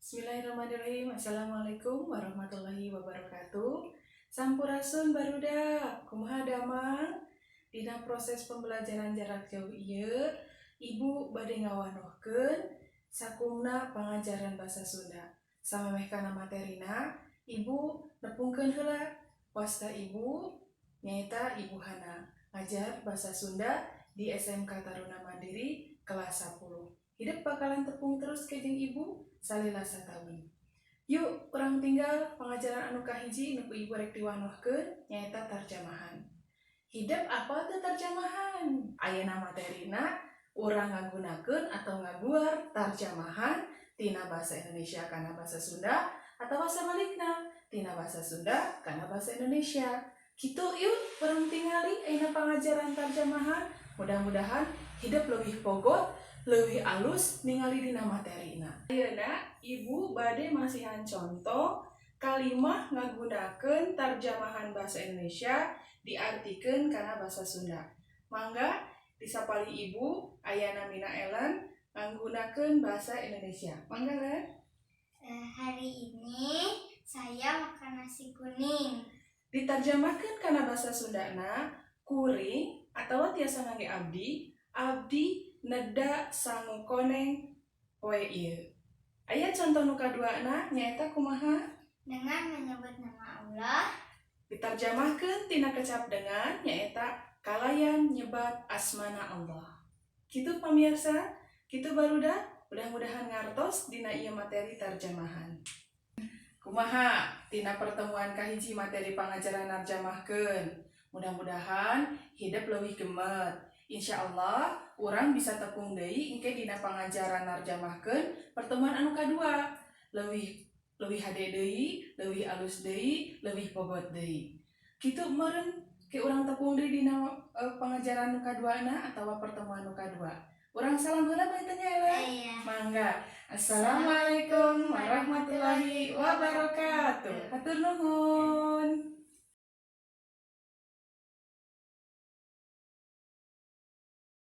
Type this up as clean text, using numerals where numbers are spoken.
Bismillahirrahmanirrahim. Assalamualaikum warahmatullahi wabarakatuh. Sampurasun barudak, kumaha damang? Dina proses pembelajaran jarak jauh ieu, Ibu bade ngawanohkeun sakumna pangajaran basa Sunda. Samemeh kana materina, Ibu nepungkeun heula. Wasta Ibu nyaeta Ibu Hana, ngajar basa Sunda di SMK Taruna Mandiri kelas 10. Hidup bakalan tepung terus kejeng Ibu salila satahun. Yuk, urang tinggal pengajaran anu kahiji nu Ibu rek diwanohkeun nyaeta tarjamahan. Hidup apa teh tarjamahan? Ayeuna materina urang ngagunakeun atau ngaguar tarjamahan tina bahasa Indonesia kana bahasa Sunda atau sabalikna tina bahasa Sunda kana bahasa Indonesia. Kitu yuk urang tingali ayeuna pengajaran tarjamahan. Mudah-mudahan hidup lebih pogot, lebih alus ningali dina materina. Ayeuna Ibu bade masihan contoh kalimah ngagunakeun tarjamahan bahasa Indonesia diartikeun kana bahasa Sunda. Mangga disapali Ibu ayana mina Ellen nggunakeun bahasa Indonesia. Mangga Len. Hari ini saya makan nasi kuning. Ditarjamahkeun kana bahasa Sundana kuring atawa tiasa ngangge abdi neda sangu koneng poe ieu. Aya contoh nu kaduana nyaeta kumaha? Dengan menyebut nama Allah. Ditarjamahkeun tina kecap dengan nyaeta kalayan nyebat asmana Allah. Kitu pamirsa, kitu barudak, mudah-mudahan ngartos dina ieu materi tarjamahan. Kumaha tina pertemuan kahiji materi pangajaran narjamahkeun. Mudah-mudahan hidup leuwih gemet. Insya Allah, urang bisa tepung deui engke dina pangajaran narjamahkeun pertemuan anu kadua. Leuwih hade deui, leuwih alus deui, leuwih pogot deui. Kitu meureun ke urang tepung deui dina pangajaran nu kaduana atawa pertemuan nu kadua. Urang salam heula bae teh nya. Mangga. Assalamualaikum warahmatullahi wabarakatuh. Hatur nuhun.